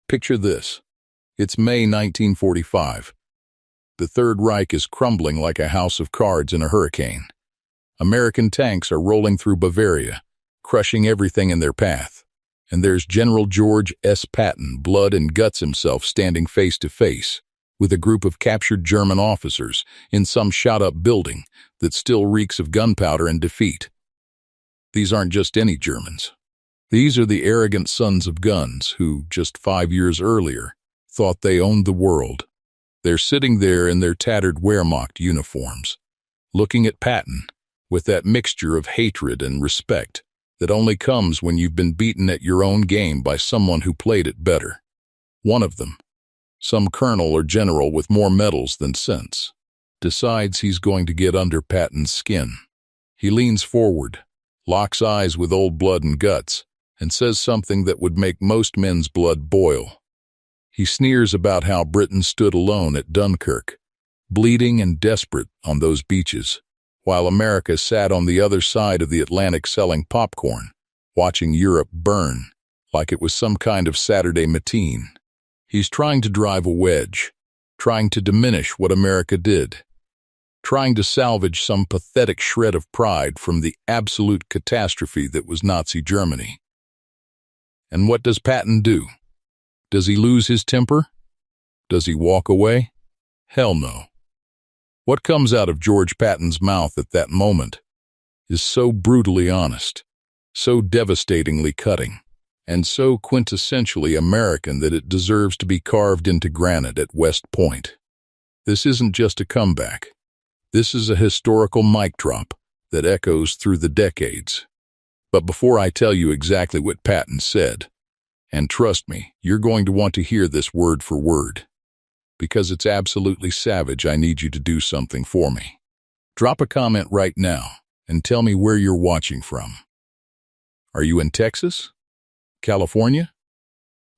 Picture this. It's May 1945. The Third Reich is crumbling like a house of cards in a hurricane. American tanks are rolling through Bavaria, crushing everything in their path. And there's General George S. Patton, blood and guts himself, standing face to face with a group of captured German officers in some shot-up building that still reeks of gunpowder and defeat. These aren't just any Germans. These are the arrogant sons of guns who, just 5 years earlier, thought they owned the world. They're sitting there in their tattered Wehrmacht uniforms, looking at Patton with that mixture of hatred and respect that only comes when you've been beaten at your own game by someone who played it better. One of them, some colonel or general with more medals than sense, decides he's going to get under Patton's skin. He leans forward, locks eyes with old blood and guts, and says something that would make most men's blood boil. He sneers about how Britain stood alone at Dunkirk, bleeding and desperate on those beaches, while America sat on the other side of the Atlantic selling popcorn, watching Europe burn like it was some kind of Saturday matinee. He's trying to drive a wedge, trying to diminish what America did, trying to salvage some pathetic shred of pride from the absolute catastrophe that was Nazi Germany. And what does Patton do? Does he lose his temper? Does he walk away? Hell no. What comes out of George Patton's mouth at that moment is so brutally honest, so devastatingly cutting, and so quintessentially American that it deserves to be carved into granite at West Point. This isn't just a comeback. This is a historical mic drop that echoes through the decades. But before I tell you exactly what Patton said, and trust me, you're going to want to hear this word for word, because it's absolutely savage, I need you to do something for me. Drop a comment right now and tell me where you're watching from. Are you in Texas? California?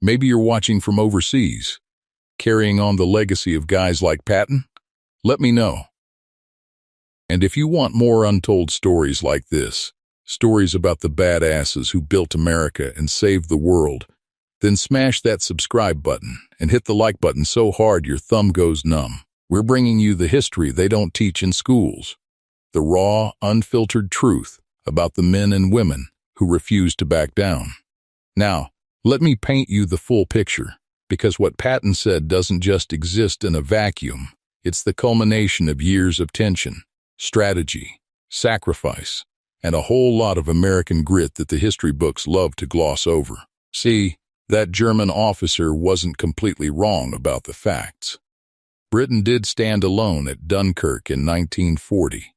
Maybe you're watching from overseas, carrying on the legacy of guys like Patton? Let me know. And if you want more untold stories like this, stories about the badasses who built America and saved the world, then smash that subscribe button and hit the like button so hard your thumb goes numb. We're bringing you the history they don't teach in schools, the raw, unfiltered truth about the men and women who refused to back down. Now, let me paint you the full picture, because what Patton said doesn't just exist in a vacuum. It's the culmination of years of tension, strategy, sacrifice, and a whole lot of American grit that the history books love to gloss over. See, that German officer wasn't completely wrong about the facts. Britain did stand alone at Dunkirk in 1940.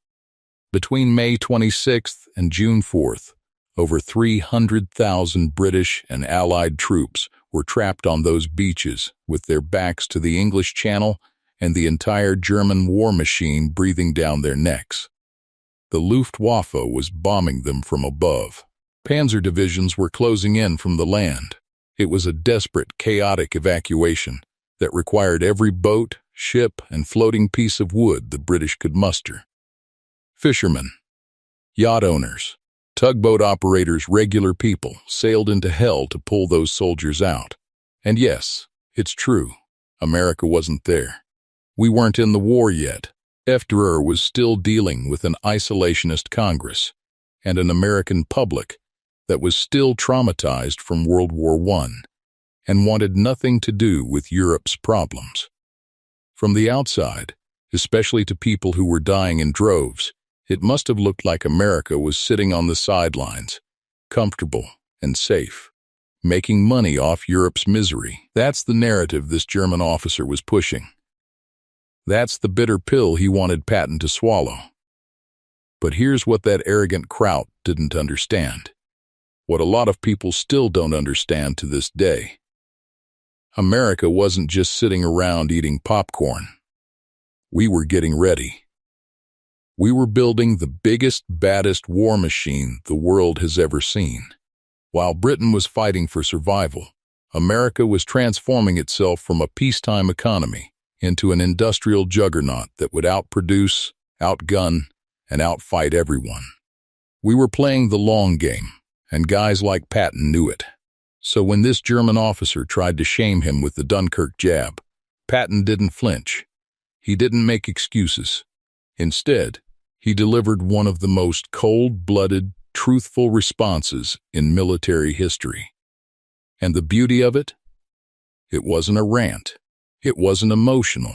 Between May 26th and June 4th, over 300,000 British and Allied troops were trapped on those beaches with their backs to the English Channel and the entire German war machine breathing down their necks. The Luftwaffe was bombing them from above. Panzer divisions were closing in from the land. It was a desperate, chaotic evacuation that required every boat, ship, and floating piece of wood the British could muster. Fishermen, yacht owners, tugboat operators, regular people sailed into hell to pull those soldiers out. And yes, it's true, America wasn't there. We weren't in the war yet. FDR was still dealing with an isolationist Congress and an American public that was still traumatized from World War I and wanted nothing to do with Europe's problems. From the outside, especially to people who were dying in droves, it must have looked like America was sitting on the sidelines, comfortable and safe, making money off Europe's misery. That's the narrative this German officer was pushing. That's the bitter pill he wanted Patton to swallow. But here's what that arrogant kraut didn't understand. What a lot of people still don't understand to this day. America wasn't just sitting around eating popcorn. We were getting ready. We were building the biggest, baddest war machine the world has ever seen. While Britain was fighting for survival, America was transforming itself from a peacetime economy into an industrial juggernaut that would outproduce, outgun, and outfight everyone. We were playing the long game, and guys like Patton knew it. So when this German officer tried to shame him with the Dunkirk jab, Patton didn't flinch. He didn't make excuses. Instead, he delivered one of the most cold-blooded, truthful responses in military history. And the beauty of it? It wasn't a rant. It wasn't emotional.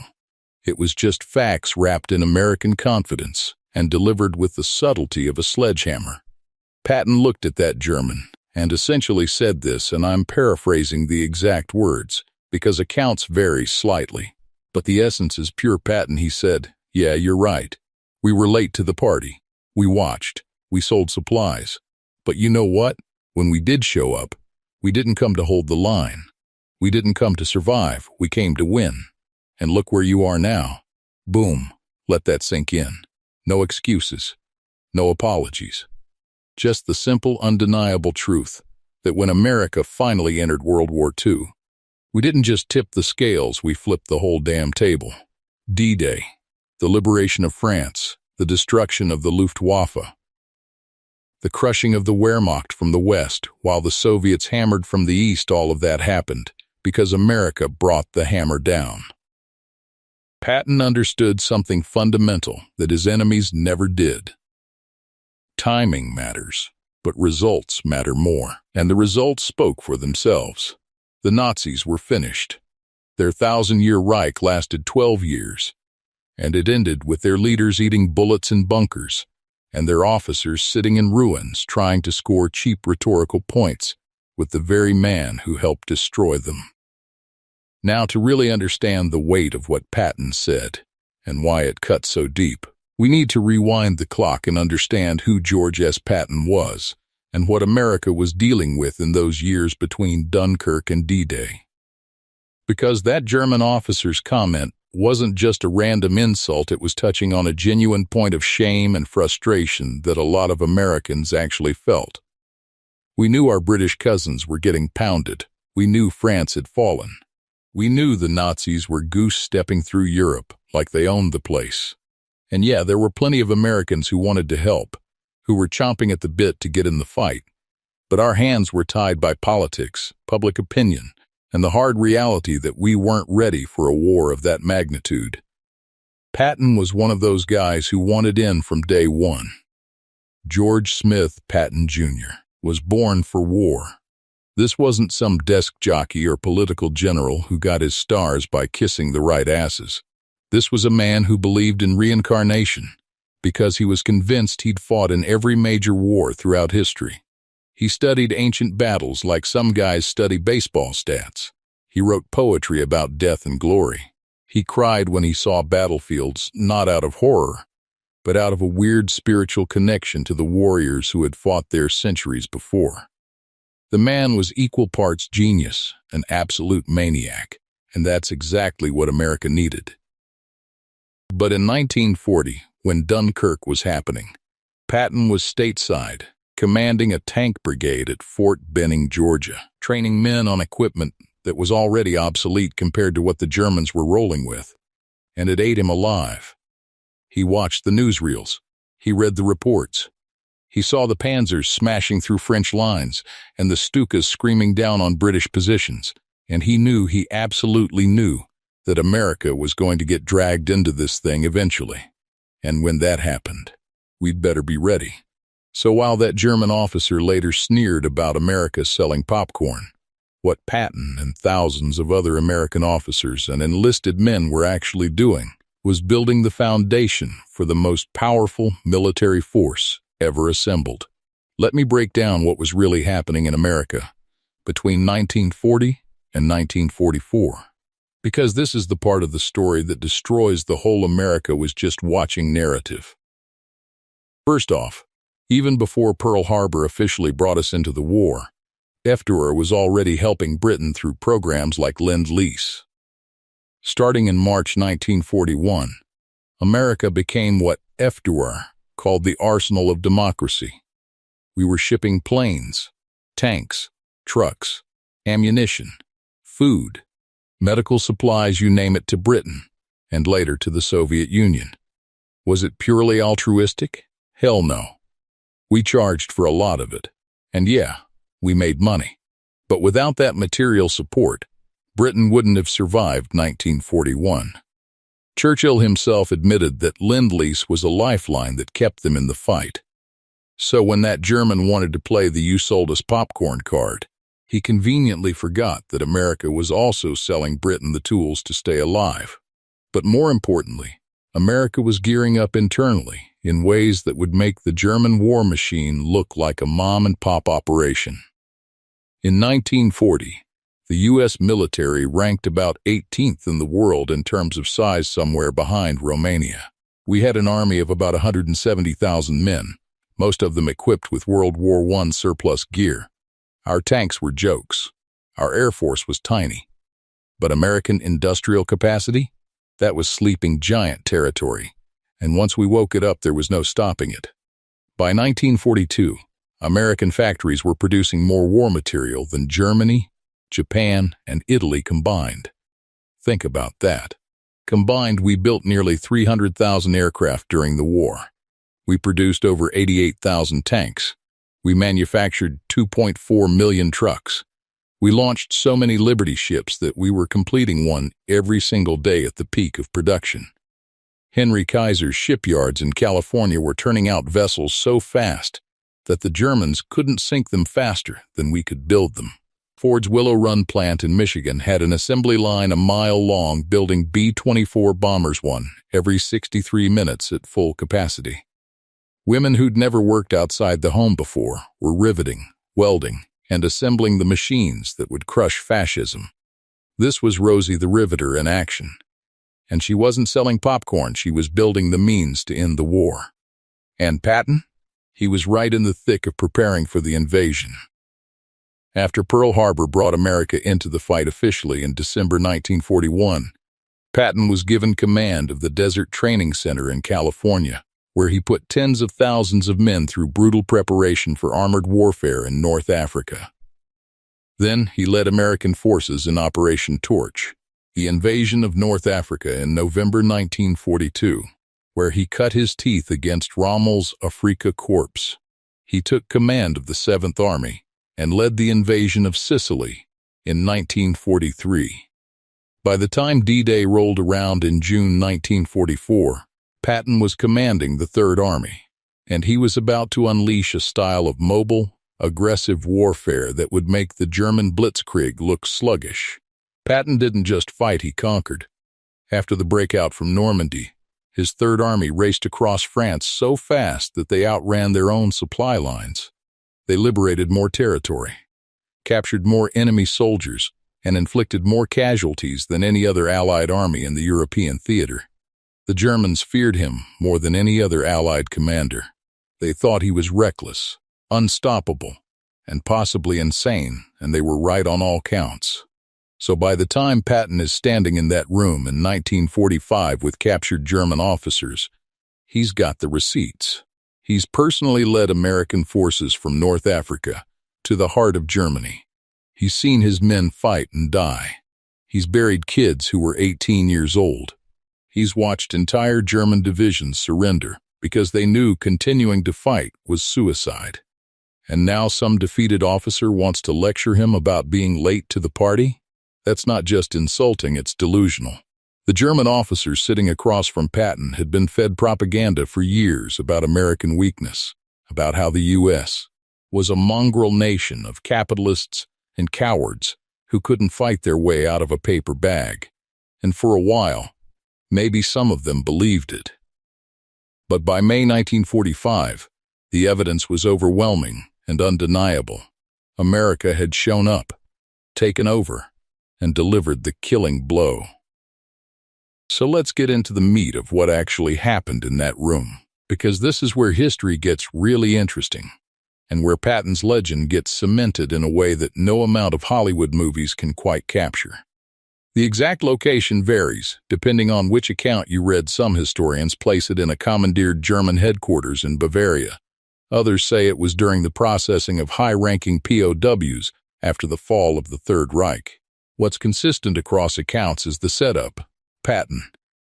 It was just facts wrapped in American confidence and delivered with the subtlety of a sledgehammer. Patton looked at that German and essentially said this, and I'm paraphrasing the exact words because accounts vary slightly. But the essence is pure Patton. He said, "Yeah, you're right. We were late to the party. We watched. We sold supplies. But you know what? When we did show up, we didn't come to hold the line. We didn't come to survive. We came to win. And look where you are now. Boom. Let that sink in. No excuses. No apologies. Just the simple, undeniable truth that when America finally entered World War II, we didn't just tip the scales, we flipped the whole damn table. D-Day, the liberation of France, the destruction of the Luftwaffe, the crushing of the Wehrmacht from the west, while the Soviets hammered from the east. All of that happened because America brought the hammer down. Patton understood something fundamental that his enemies never did. Timing matters, but results matter more, and the results spoke for themselves. The Nazis were finished. Their 1,000-year Reich lasted 12 years, and it ended with their leaders eating bullets in bunkers and their officers sitting in ruins trying to score cheap rhetorical points with the very man who helped destroy them. Now, to really understand the weight of what Patton said and why it cut so deep, we need to rewind the clock and understand who George S. Patton was and what America was dealing with in those years between Dunkirk and D-Day. Because that German officer's comment wasn't just a random insult, it was touching on a genuine point of shame and frustration that a lot of Americans actually felt. We knew our British cousins were getting pounded. We knew France had fallen. We knew the Nazis were goose-stepping through Europe like they owned the place. And yeah, there were plenty of Americans who wanted to help, who were chomping at the bit to get in the fight. But our hands were tied by politics, public opinion, and the hard reality that we weren't ready for a war of that magnitude. Patton was one of those guys who wanted in from day one. George Smith Patton, Jr. was born for war. This wasn't some desk jockey or political general who got his stars by kissing the right asses. This was a man who believed in reincarnation because he was convinced he'd fought in every major war throughout history. He studied ancient battles like some guys study baseball stats. He wrote poetry about death and glory. He cried when he saw battlefields, not out of horror, but out of a weird spiritual connection to the warriors who had fought there centuries before. The man was equal parts genius and absolute maniac, and that's exactly what America needed. But in 1940, when Dunkirk was happening, Patton was stateside, commanding a tank brigade at Fort Benning, Georgia, training men on equipment that was already obsolete compared to what the Germans were rolling with, and it ate him alive. He watched the newsreels. He read the reports. He saw the panzers smashing through French lines and the Stukas screaming down on British positions, and he absolutely knew that America was going to get dragged into this thing eventually. And when that happened, we'd better be ready. So while that German officer later sneered about America selling popcorn, what Patton and thousands of other American officers and enlisted men were actually doing was building the foundation for the most powerful military force ever assembled. Let me break down what was really happening in America between 1940 and 1944. Because this is the part of the story that destroys the whole America was just watching narrative. First off, even before Pearl Harbor officially brought us into the war, FDR was already helping Britain through programs like Lend-Lease. Starting in March 1941, America became what FDR called the arsenal of democracy. We were shipping planes, tanks, trucks, ammunition, food, medical supplies, you name it, to Britain, and later to the Soviet Union. Was it purely altruistic? Hell no. We charged for a lot of it. And yeah, we made money. But without that material support, Britain wouldn't have survived 1941. Churchill himself admitted that Lend-Lease was a lifeline that kept them in the fight. So when that German wanted to play the "you sold us popcorn" card, he conveniently forgot that America was also selling Britain the tools to stay alive. But more importantly, America was gearing up internally in ways that would make the German war machine look like a mom-and-pop operation. In 1940, the U.S. military ranked about 18th in the world in terms of size, somewhere behind Romania. We had an army of about 170,000 men, most of them equipped with World War I surplus gear. Our tanks were jokes. Our Air Force was tiny. But American industrial capacity? That was sleeping giant territory. And once we woke it up, there was no stopping it. By 1942, American factories were producing more war material than Germany, Japan, and Italy combined. Think about that. Combined, we built nearly 300,000 aircraft during the war. We produced over 88,000 tanks. We manufactured 2.4 million trucks. We launched so many Liberty ships that we were completing one every single day at the peak of production. Henry Kaiser's shipyards in California were turning out vessels so fast that the Germans couldn't sink them faster than we could build them. Ford's Willow Run plant in Michigan had an assembly line a mile long, building B-24 bombers one every 63 minutes at full capacity. Women who'd never worked outside the home before were riveting, welding, and assembling the machines that would crush fascism. This was Rosie the Riveter in action. And she wasn't selling popcorn, she was building the means to end the war. And Patton? He was right in the thick of preparing for the invasion. After Pearl Harbor brought America into the fight officially in December 1941, Patton was given command of the Desert Training Center in California, where he put tens of thousands of men through brutal preparation for armored warfare in North Africa. Then he led American forces in Operation Torch, the invasion of North Africa in November 1942, where he cut his teeth against Rommel's Afrika Korps. He took command of the 7th Army and led the invasion of Sicily in 1943. By the time D-Day rolled around in June 1944, Patton was commanding the 3rd Army, and he was about to unleash a style of mobile, aggressive warfare that would make the German blitzkrieg look sluggish. Patton didn't just fight, he conquered. After the breakout from Normandy, his 3rd Army raced across France so fast that they outran their own supply lines. They liberated more territory, captured more enemy soldiers, and inflicted more casualties than any other Allied army in the European theater. The Germans feared him more than any other Allied commander. They thought he was reckless, unstoppable, and possibly insane, and they were right on all counts. So by the time Patton is standing in that room in 1945 with captured German officers, he's got the receipts. He's personally led American forces from North Africa to the heart of Germany. He's seen his men fight and die. He's buried kids who were 18 years old. He's watched entire German divisions surrender because they knew continuing to fight was suicide. And now some defeated officer wants to lecture him about being late to the party? That's not just insulting, it's delusional. The German officers sitting across from Patton had been fed propaganda for years about American weakness, about how the U.S. was a mongrel nation of capitalists and cowards who couldn't fight their way out of a paper bag. And for a while, maybe some of them believed it. But by May 1945, the evidence was overwhelming and undeniable. America had shown up, taken over, and delivered the killing blow. So let's get into the meat of what actually happened in that room, because this is where history gets really interesting, and where Patton's legend gets cemented in a way that no amount of Hollywood movies can quite capture. The exact location varies, depending on which account you read. Some historians place it in a commandeered German headquarters in Bavaria. Others say it was during the processing of high-ranking POWs after the fall of the Third Reich. What's consistent across accounts is the setup. Patton,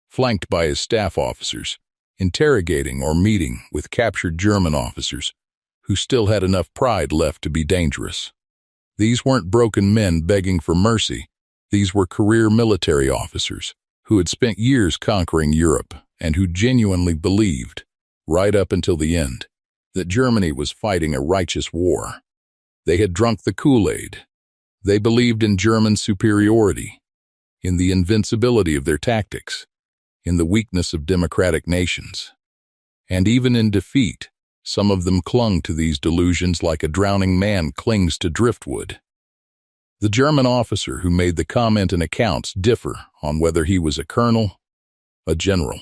flanked by his staff officers, interrogating or meeting with captured German officers who still had enough pride left to be dangerous. These weren't broken men begging for mercy. These were career military officers who had spent years conquering Europe and who genuinely believed, right up until the end, that Germany was fighting a righteous war. They had drunk the Kool-Aid. They believed in German superiority, in the invincibility of their tactics, in the weakness of democratic nations. And even in defeat, some of them clung to these delusions like a drowning man clings to driftwood. The German officer who made the comment in accounts differ on whether he was a colonel, a general,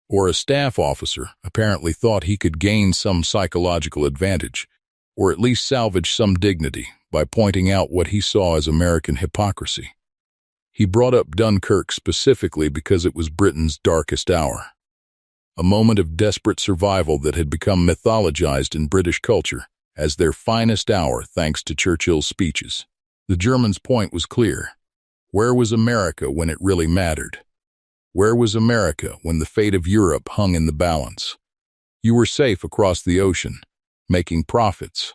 or a staff officer apparently thought he could gain some psychological advantage, or at least salvage some dignity by pointing out what he saw as American hypocrisy. He brought up Dunkirk specifically because it was Britain's darkest hour, a moment of desperate survival that had become mythologized in British culture as their finest hour thanks to Churchill's speeches. The Germans' point was clear. Where was America when it really mattered? Where was America when the fate of Europe hung in the balance? You were safe across the ocean, making profits,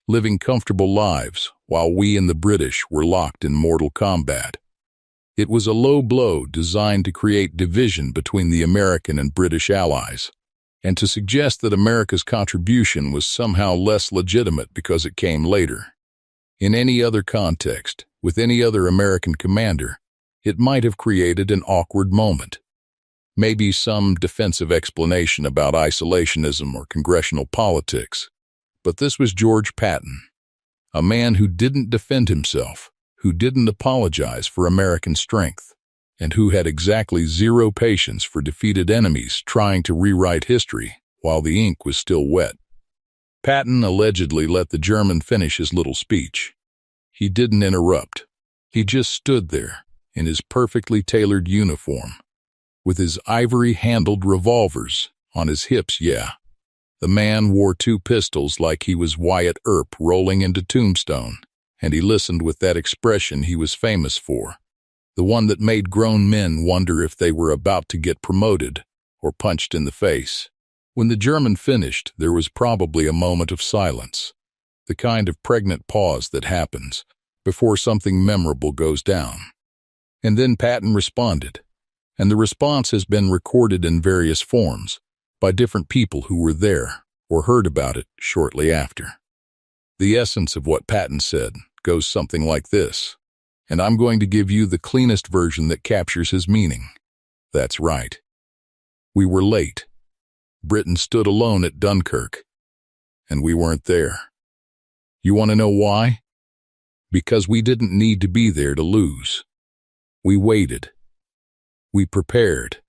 living comfortable lives, while we and the British were locked in mortal combat. It was a low blow designed to create division between the American and British allies, and to suggest that America's contribution was somehow less legitimate because it came later. In any other context, with any other American commander, it might have created an awkward moment. Maybe some defensive explanation about isolationism or congressional politics. But this was George Patton, a man who didn't defend himself, who didn't apologize for American strength, and who had exactly zero patience for defeated enemies trying to rewrite history while the ink was still wet. Patton allegedly let the German finish his little speech. He didn't interrupt. He just stood there in his perfectly tailored uniform, with his ivory-handled revolvers on his hips. The man wore 2 pistols like he was Wyatt Earp rolling into Tombstone, and he listened with that expression he was famous for, the one that made grown men wonder if they were about to get promoted or punched in the face. When the German finished, there was probably a moment of silence, the kind of pregnant pause that happens before something memorable goes down. And then Patton responded, and the response has been recorded in various forms by different people who were there or heard about it shortly after. The essence of what Patton said goes something like this, and I'm going to give you the cleanest version that captures his meaning. That's right. We were late. Britain stood alone at Dunkirk, and we weren't there. You want to know why? Because we didn't need to be there to lose. We waited. We prepared.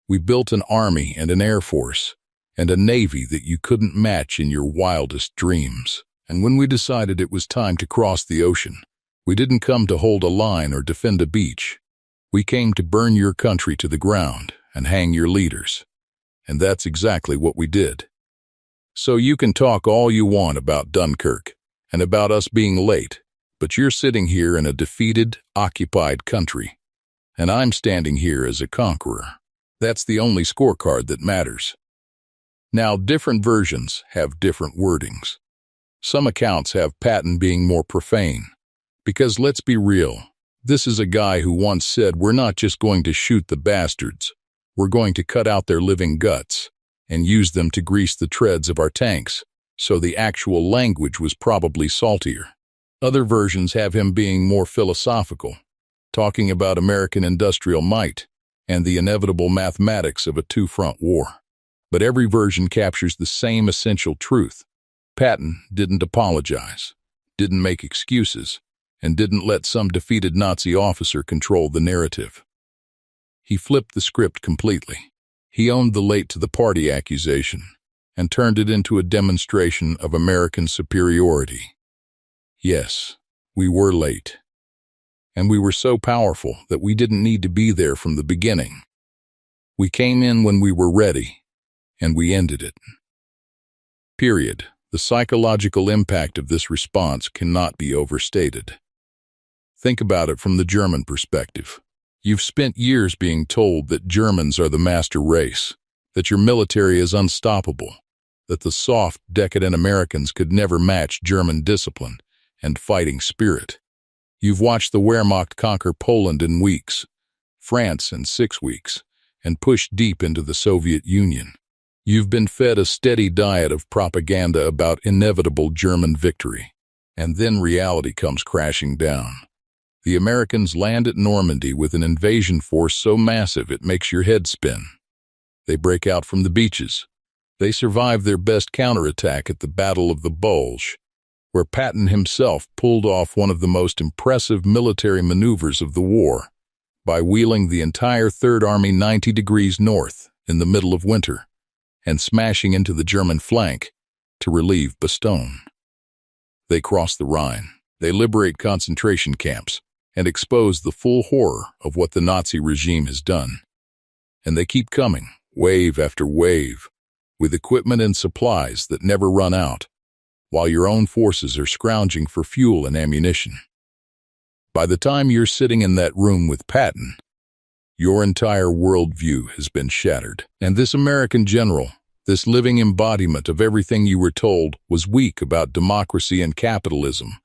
We built an army and an air force and a navy that you couldn't match in your wildest dreams. And when we decided it was time to cross the ocean, we didn't come to hold a line or defend a beach. We came to burn your country to the ground and hang your leaders. And that's exactly what we did. So you can talk all you want about Dunkirk and about us being late, but you're sitting here in a defeated, occupied country, and I'm standing here as a conqueror. That's the only scorecard that matters. Now, different versions have different wordings. Some accounts have Patton being more profane, because let's be real, this is a guy who once said, we're not just going to shoot the bastards, we're going to cut out their living guts and use them to grease the treads of our tanks, so the actual language was probably saltier. Other versions have him being more philosophical, talking about American industrial might and the inevitable mathematics of a two-front war. But every version captures the same essential truth. Patton didn't apologize, didn't make excuses, and didn't let some defeated Nazi officer control the narrative. He flipped the script completely. He owned the late-to-the-party accusation and turned it into a demonstration of American superiority. Yes, we were late. And we were so powerful that we didn't need to be there from the beginning. We came in when we were ready, and we ended it. Period. The psychological impact of this response cannot be overstated. Think about it from the German perspective. You've spent years being told that Germans are the master race, that your military is unstoppable, that the soft, decadent Americans could never match German discipline, and fighting spirit. You've watched the Wehrmacht conquer Poland in weeks, France in 6 weeks, and push deep into the Soviet Union. You've been fed a steady diet of propaganda about inevitable German victory. And then reality comes crashing down. The Americans land at Normandy with an invasion force so massive it makes your head spin. They break out from the beaches. They survive their best counterattack at the Battle of the Bulge, where Patton himself pulled off one of the most impressive military maneuvers of the war by wheeling the entire Third Army 90 degrees north in the middle of winter and smashing into the German flank to relieve Bastogne. They cross the Rhine. They liberate concentration camps and expose the full horror of what the Nazi regime has done. And they keep coming, wave after wave, with equipment and supplies that never run out, while your own forces are scrounging for fuel and ammunition. By the time you're sitting in that room with Patton, your entire worldview has been shattered. And this American general, this living embodiment of everything you were told was weak about democracy and capitalism,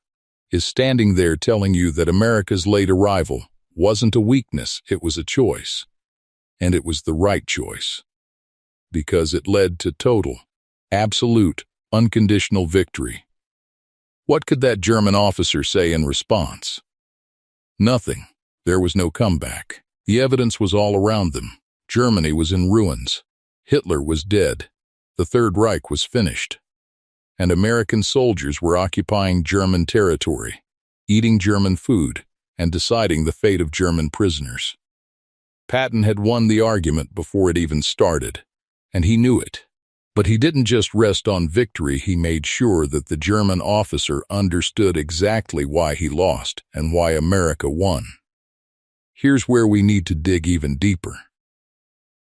is standing there telling you that America's late arrival wasn't a weakness, it was a choice. And it was the right choice. Because it led to total, absolute, unconditional victory. What could that German officer say in response? Nothing. There was no comeback. The evidence was all around them. Germany was in ruins. Hitler was dead. The Third Reich was finished. And American soldiers were occupying German territory, eating German food, and deciding the fate of German prisoners. Patton had won the argument before it even started, and he knew it. But he didn't just rest on victory, he made sure that the German officer understood exactly why he lost and why America won. Here's where we need to dig even deeper.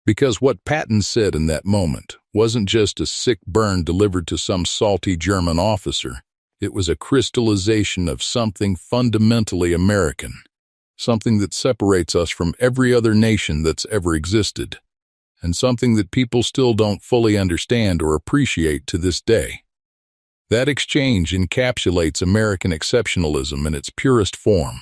Because what Patton said in that moment wasn't just a sick burn delivered to some salty German officer. It was a crystallization of something fundamentally American, something that separates us from every other nation that's ever existed, and something that people still don't fully understand or appreciate to this day. That exchange encapsulates American exceptionalism in its purest form.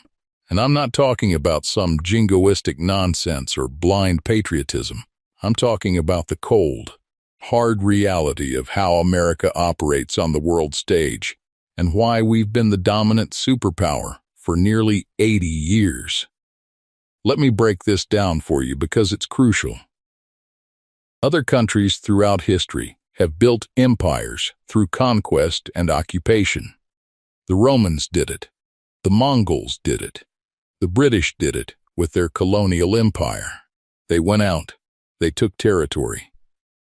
And I'm not talking about some jingoistic nonsense or blind patriotism. I'm talking about the cold, hard reality of how America operates on the world stage and why we've been the dominant superpower for nearly 80 years. Let me break this down for you because it's crucial. Other countries throughout history have built empires through conquest and occupation. The Romans did it. The Mongols did it. The British did it with their colonial empire. They went out. They took territory.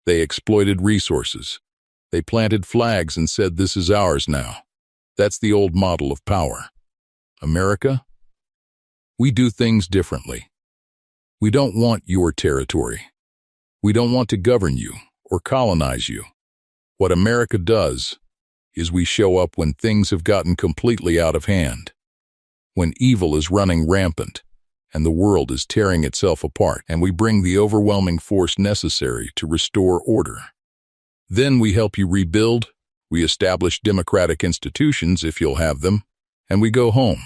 They exploited resources. They planted flags and said, "This is ours now." That's the old model of power. America? We do things differently. We don't want your territory. We don't want to govern you or colonize you. What America does is we show up when things have gotten completely out of hand, when evil is running rampant and the world is tearing itself apart, and we bring the overwhelming force necessary to restore order. Then we help you rebuild, we establish democratic institutions if you'll have them, and we go home.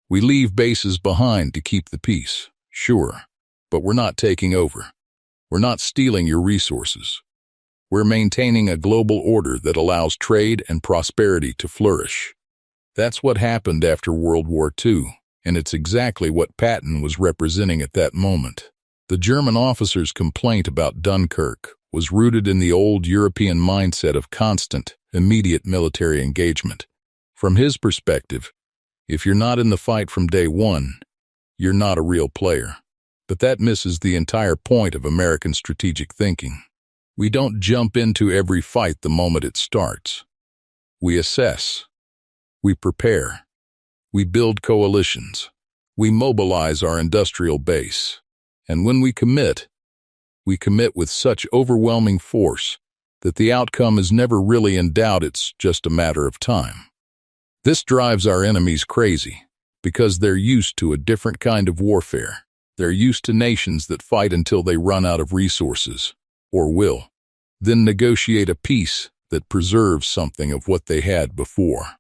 We leave bases behind to keep the peace, sure, but we're not taking over. We're not stealing your resources. We're maintaining a global order that allows trade and prosperity to flourish. That's what happened after World War II, and it's exactly what Patton was representing at that moment. The German officer's complaint about Dunkirk was rooted in the old European mindset of constant, immediate military engagement. From his perspective, if you're not in the fight from day one, you're not a real player. But that misses the entire point of American strategic thinking. We don't jump into every fight the moment it starts. We assess. We prepare. We build coalitions. We mobilize our industrial base. And when we commit with such overwhelming force that the outcome is never really in doubt, it's just a matter of time. This drives our enemies crazy because they're used to a different kind of warfare. They're used to nations that fight until they run out of resources, or will, then negotiate a peace that preserves something of what they had before.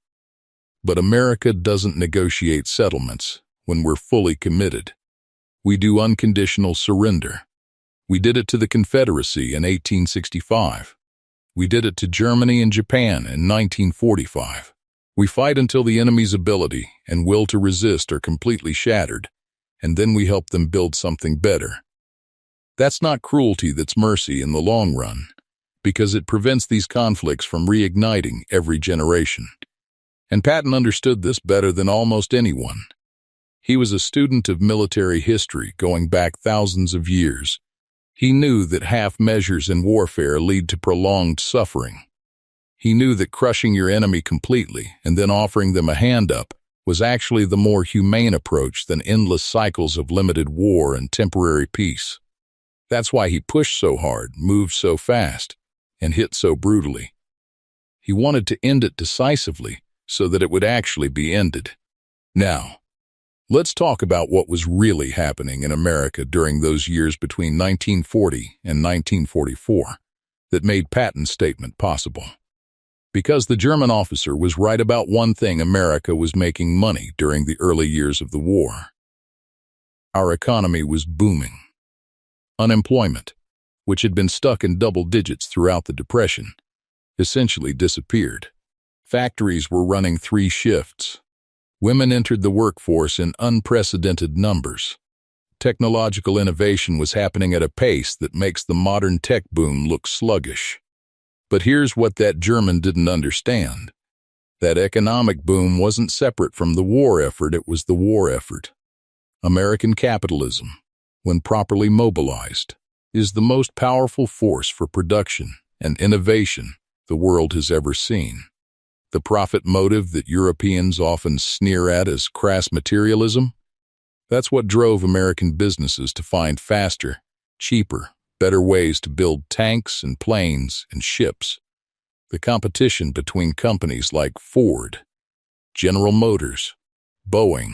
But America doesn't negotiate settlements when we're fully committed. We do unconditional surrender. We did it to the Confederacy in 1865. We did it to Germany and Japan in 1945. We fight until the enemy's ability and will to resist are completely shattered, and then we help them build something better. That's not cruelty, that's mercy in the long run, because it prevents these conflicts from reigniting every generation. And Patton understood this better than almost anyone. He was a student of military history going back thousands of years. He knew that half measures in warfare lead to prolonged suffering. He knew that crushing your enemy completely and then offering them a hand up was actually the more humane approach than endless cycles of limited war and temporary peace. That's why he pushed so hard, moved so fast, and hit so brutally. He wanted to end it decisively so that it would actually be ended. Now, let's talk about what was really happening in America during those years between 1940 and 1944 that made Patton's statement possible. Because the German officer was right about one thing: America was making money during the early years of the war. Our economy was booming. Unemployment, which had been stuck in double digits throughout the Depression, essentially disappeared. Factories were running 3 shifts. Women entered the workforce in unprecedented numbers. Technological innovation was happening at a pace that makes the modern tech boom look sluggish. But here's what that German didn't understand. That economic boom wasn't separate from the war effort, it was the war effort. American capitalism, when properly mobilized, is the most powerful force for production and innovation the world has ever seen. The profit motive that Europeans often sneer at as crass materialism, that's what drove American businesses to find faster, cheaper, better ways to build tanks and planes and ships. The competition between companies like Ford, General Motors, Boeing,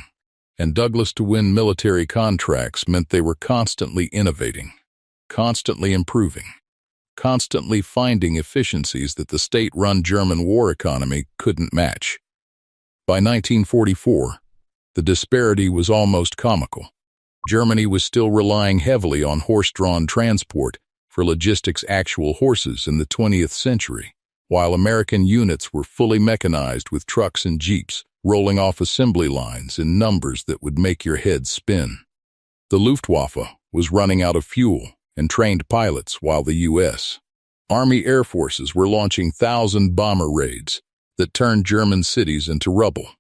and Douglas to win military contracts meant they were constantly innovating, constantly improving, constantly finding efficiencies that the state-run German war economy couldn't match. By 1944, the disparity was almost comical. Germany was still relying heavily on horse-drawn transport for logistics, actual horses in the 20th century, while American units were fully mechanized with trucks and jeeps, rolling off assembly lines in numbers that would make your head spin. The Luftwaffe was running out of fuel and trained pilots, while the U.S. Army Air Forces were launching 1,000 bomber raids that turned German cities into rubble.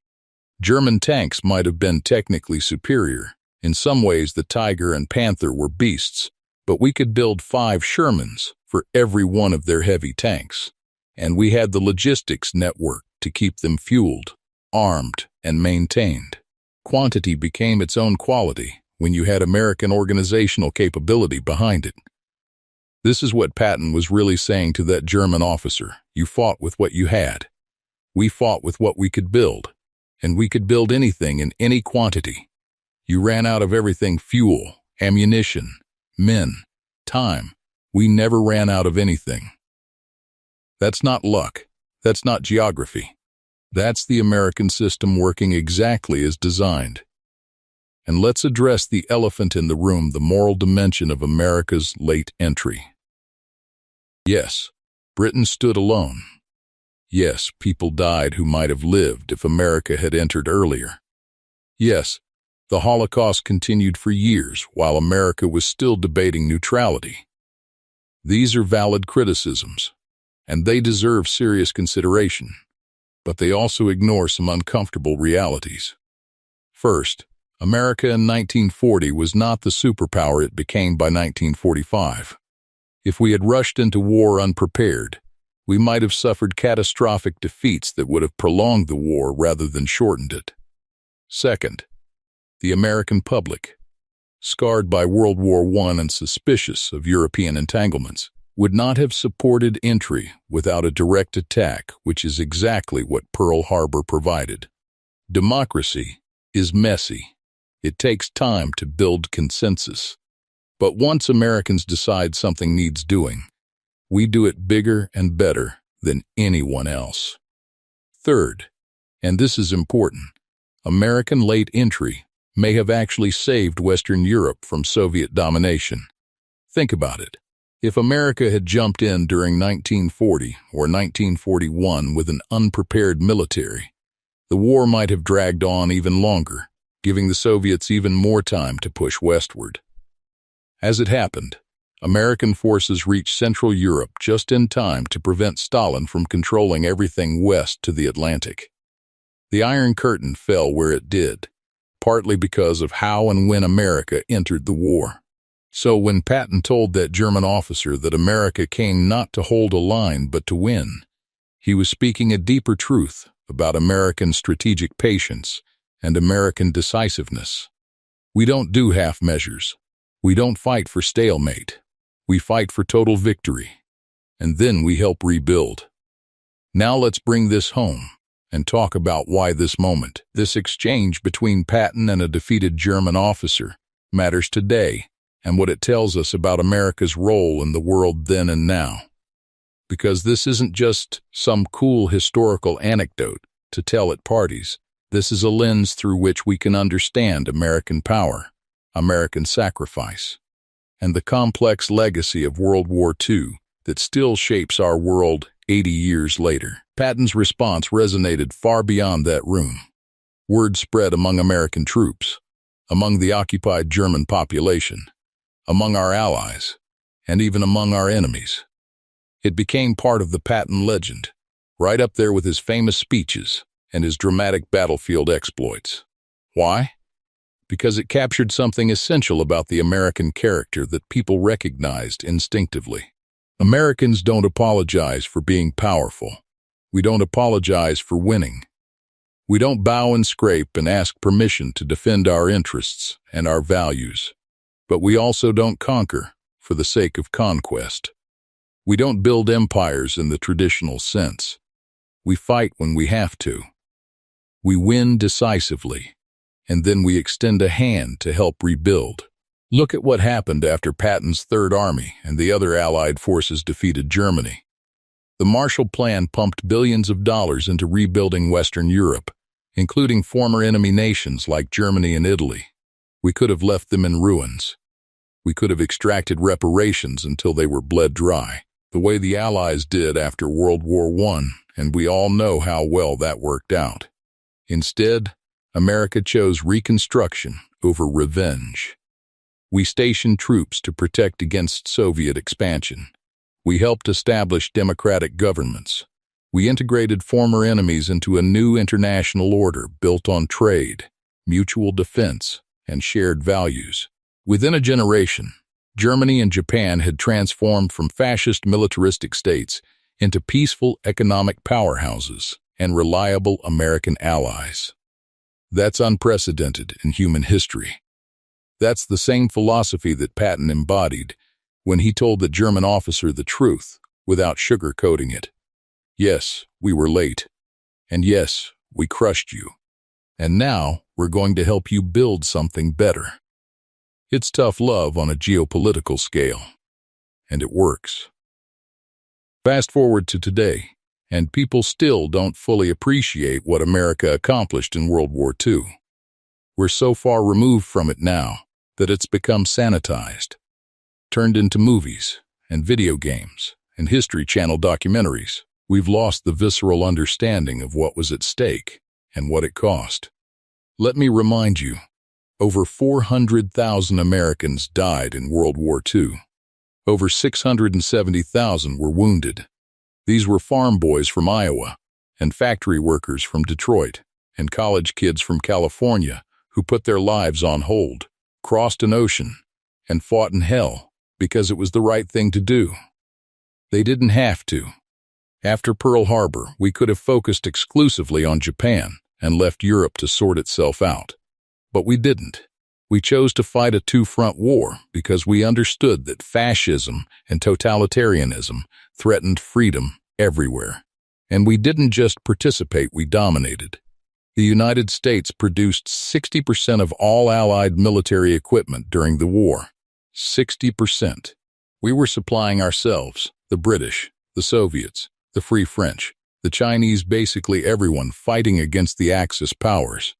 German tanks might have been technically superior. In some ways, the Tiger and Panther were beasts, but we could build 5 Shermans for every one of their heavy tanks, and we had the logistics network to keep them fueled, armed, and maintained. Quantity became its own quality when you had American organizational capability behind it. This is what Patton was really saying to that German officer. You fought with what you had. We fought with what we could build, and we could build anything in any quantity. You ran out of everything: fuel, ammunition, men, time. We never ran out of anything. That's not luck. That's not geography. That's the American system working exactly as designed. And let's address the elephant in the room, the moral dimension of America's late entry. Yes, Britain stood alone. Yes, people died who might have lived if America had entered earlier. Yes, the Holocaust continued for years while America was still debating neutrality. These are valid criticisms, and they deserve serious consideration, but they also ignore some uncomfortable realities. First, America in 1940 was not the superpower it became by 1945. If we had rushed into war unprepared, we might have suffered catastrophic defeats that would have prolonged the war rather than shortened it. Second, the American public, scarred by World War I and suspicious of European entanglements, would not have supported entry without a direct attack, which is exactly what Pearl Harbor provided. Democracy is messy. It takes time to build consensus. But once Americans decide something needs doing, we do it bigger and better than anyone else. Third, And this is important. American late entry may have actually saved Western Europe from Soviet domination. Think about it. If America had jumped in during 1940 or 1941 with an unprepared military, the war might have dragged on even longer, giving the Soviets even more time to push westward. As it happened, American forces reached Central Europe just in time to prevent Stalin from controlling everything west to the Atlantic. The Iron Curtain fell where it did, partly because of how and when America entered the war. So when Patton told that German officer that America came not to hold a line but to win, he was speaking a deeper truth about American strategic patience and American decisiveness. We don't do half measures. We don't fight for stalemate. We fight for total victory. And then we help rebuild. Now let's bring this home and talk about why this moment, this exchange between Patton and a defeated German officer, matters today and what it tells us about America's role in the world then and now. Because this isn't just some cool historical anecdote to tell at parties. This is a lens through which we can understand American power, American sacrifice, and the complex legacy of World War II that still shapes our world 80 years later. Patton's response resonated far beyond that room. Word spread among American troops, among the occupied German population, among our allies, and even among our enemies. It became part of the Patton legend, right up there with his famous speeches and his dramatic battlefield exploits. Why? Because it captured something essential about the American character that people recognized instinctively. Americans don't apologize for being powerful. We don't apologize for winning. We don't bow and scrape and ask permission to defend our interests and our values. But we also don't conquer for the sake of conquest. We don't build empires in the traditional sense. We fight when we have to. We win decisively, and then we extend a hand to help rebuild. Look at what happened after Patton's Third Army and the other Allied forces defeated Germany. The Marshall Plan pumped billions of dollars into rebuilding Western Europe, including former enemy nations like Germany and Italy. We could have left them in ruins. We could have extracted reparations until they were bled dry, the way the Allies did after World War I, and we all know how well that worked out. Instead, America chose reconstruction over revenge. We stationed troops to protect against Soviet expansion. We helped establish democratic governments. We integrated former enemies into a new international order built on trade, mutual defense, and shared values. Within a generation, Germany and Japan had transformed from fascist militaristic states into peaceful economic powerhouses and reliable American allies. That's unprecedented in human history. That's the same philosophy that Patton embodied when he told the German officer the truth without sugarcoating it. Yes, we were late. And yes, we crushed you. And now we're going to help you build something better. It's tough love on a geopolitical scale. And it works. Fast forward to today, and people still don't fully appreciate what America accomplished in World War II. We're so far removed from it now that it's become sanitized, turned into movies and video games and History Channel documentaries. We've lost the visceral understanding of what was at stake and what it cost. Let me remind you, over 400,000 Americans died in World War II. Over 670,000 were wounded. These were farm boys from Iowa, and factory workers from Detroit, and college kids from California who put their lives on hold, crossed an ocean, and fought in hell because it was the right thing to do. They didn't have to. After Pearl Harbor, we could have focused exclusively on Japan and left Europe to sort itself out. But we didn't. We chose to fight a two-front war because we understood that fascism and totalitarianism threatened freedom everywhere. And we didn't just participate, we dominated. The United States produced 60% of all Allied military equipment during the war. 60%. We were supplying ourselves, the British, the Soviets, the Free French, The Chinese, basically everyone fighting against the Axis powers.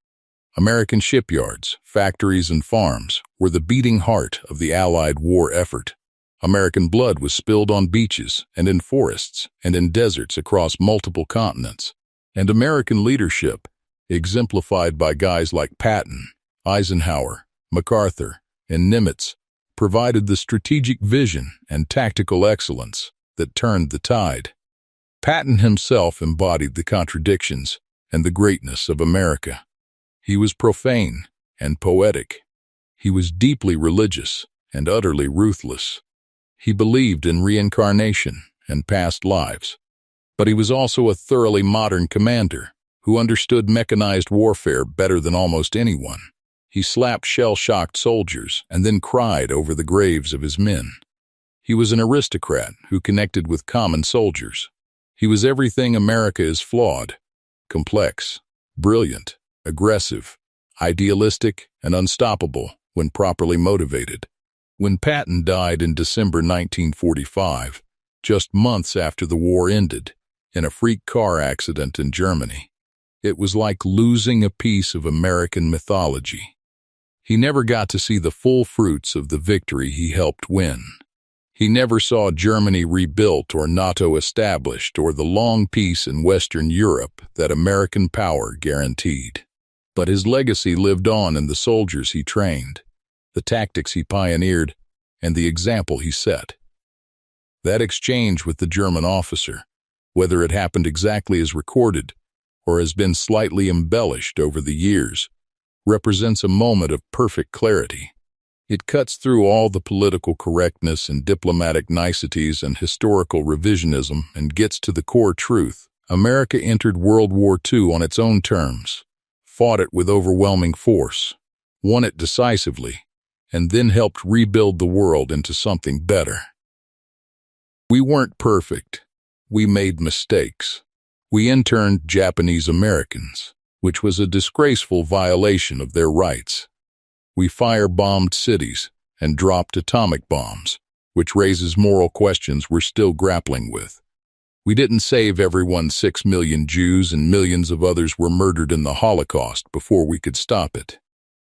American shipyards, factories, and farms were the beating heart of the Allied war effort. American blood was spilled on beaches and in forests and in deserts across multiple continents. And American leadership, exemplified by guys like Patton, Eisenhower, MacArthur, and Nimitz, provided the strategic vision and tactical excellence that turned the tide. Patton himself embodied the contradictions and the greatness of America. He was profane and poetic. He was deeply religious and utterly ruthless. He believed in reincarnation and past lives. But he was also a thoroughly modern commander who understood mechanized warfare better than almost anyone. He slapped shell-shocked soldiers and then cried over the graves of his men. He was an aristocrat who connected with common soldiers. He was everything America is flawed: complex, brilliant, aggressive, idealistic, and unstoppable when properly motivated. When Patton died in December 1945, just months after the war ended, in a freak car accident in Germany, it was like losing a piece of American mythology. He never got to see the full fruits of the victory he helped win. He never saw Germany rebuilt or NATO established or the long peace in Western Europe that American power guaranteed. But his legacy lived on in the soldiers he trained, the tactics he pioneered, and the example he set. That exchange with the German officer, whether it happened exactly as recorded or has been slightly embellished over the years, represents a moment of perfect clarity. It cuts through all the political correctness and diplomatic niceties and historical revisionism and gets to the core truth. America entered World War II on its own terms, fought it with overwhelming force, won it decisively, and then helped rebuild the world into something better. We weren't perfect. We made mistakes. We interned Japanese Americans, which was a disgraceful violation of their rights. We firebombed cities and dropped atomic bombs, which raises moral questions we're still grappling with. We didn't save everyone. 6 million Jews and millions of others were murdered in the Holocaust before we could stop it.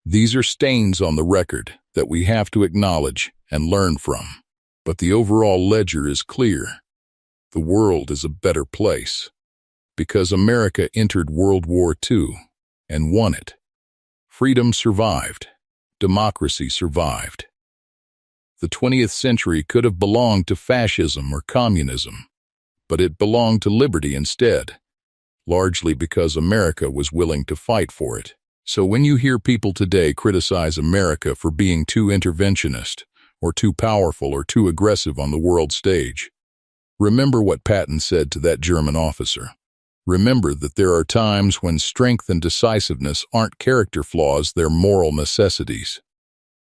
These are stains on the record that we have to acknowledge and learn from. But the overall ledger is clear. The world is a better place because America entered World War II and won it. Freedom survived. Democracy survived. The 20th century could have belonged to fascism or communism, but it belonged to liberty instead, largely because America was willing to fight for it. So when you hear people today criticize America for being too interventionist, or too powerful, or too aggressive on the world stage, remember what Patton said to that German officer. Remember that there are times when strength and decisiveness aren't character flaws, they're moral necessities.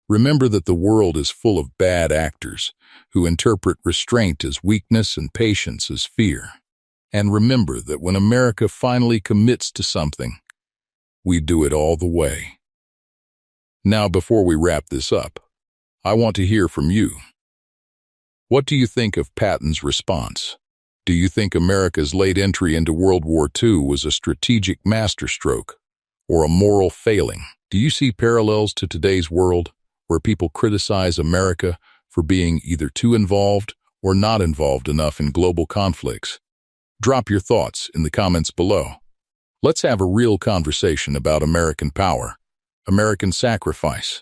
Remember that the world is full of bad actors who interpret restraint as weakness and patience as fear. And remember that when America finally commits to something, we do it all the way. Now, before we wrap this up, I want to hear from you. What do you think of Patton's response? Do you think America's late entry into World War II was a strategic masterstroke or a moral failing? Do you see parallels to today's world where people criticize America for being either too involved or not involved enough in global conflicts? Drop your thoughts in the comments below. Let's have a real conversation about American power, American sacrifice,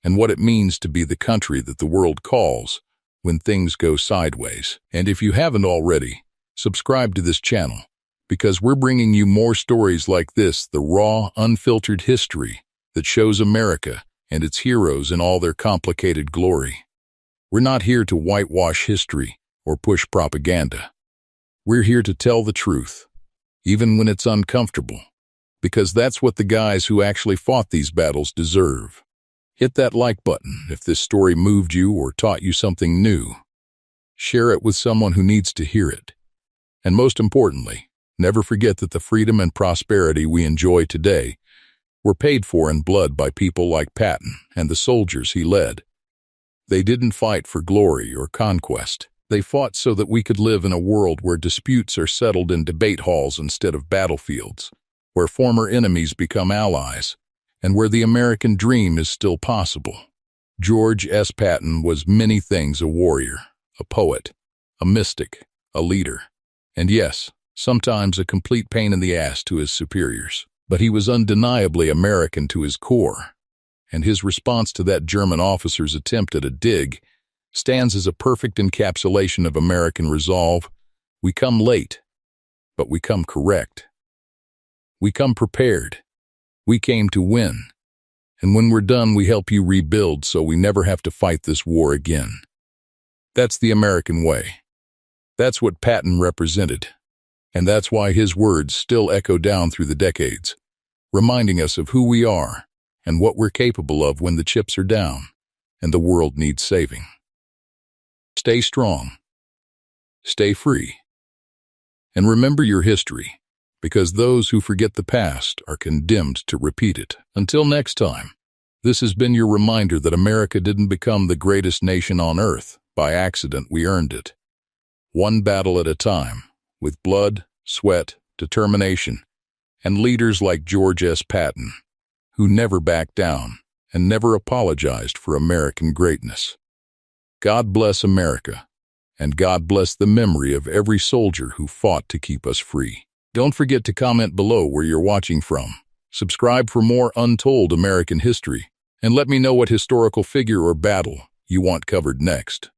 and what it means to be the country that the world calls when things go sideways. And if you haven't already, subscribe to this channel, because we're bringing you more stories like this, the raw, unfiltered history that shows America and its heroes in all their complicated glory. We're not here to whitewash history or push propaganda. We're here to tell the truth, even when it's uncomfortable, because that's what the guys who actually fought these battles deserve. Hit that like button if this story moved you or taught you something new. Share it with someone who needs to hear it. And most importantly, never forget that the freedom and prosperity we enjoy today were paid for in blood by people like Patton and the soldiers he led. They didn't fight for glory or conquest. They fought so that we could live in a world where disputes are settled in debate halls instead of battlefields, where former enemies become allies, and where the American dream is still possible. George S. Patton was many things: a warrior, a poet, a mystic, a leader, and yes, sometimes a complete pain in the ass to his superiors. But he was undeniably American to his core, and his response to that German officer's attempt at a dig stands as a perfect encapsulation of American resolve. We come late, but we come correct. We come prepared. We came to win. And when we're done, we help you rebuild so we never have to fight this war again. That's the American way. That's what Patton represented. And that's why his words still echo down through the decades, reminding us of who we are and what we're capable of when the chips are down and the world needs saving. Stay strong. Stay free. And remember your history, because those who forget the past are condemned to repeat it. Until next time, this has been your reminder that America didn't become the greatest nation on earth by accident. We earned it. One battle at a time, with blood, sweat, determination, and leaders like George S. Patton, who never backed down and never apologized for American greatness. God bless America, and God bless the memory of every soldier who fought to keep us free. Don't forget to comment below where you're watching from. Subscribe for more untold American history, and let me know what historical figure or battle you want covered next.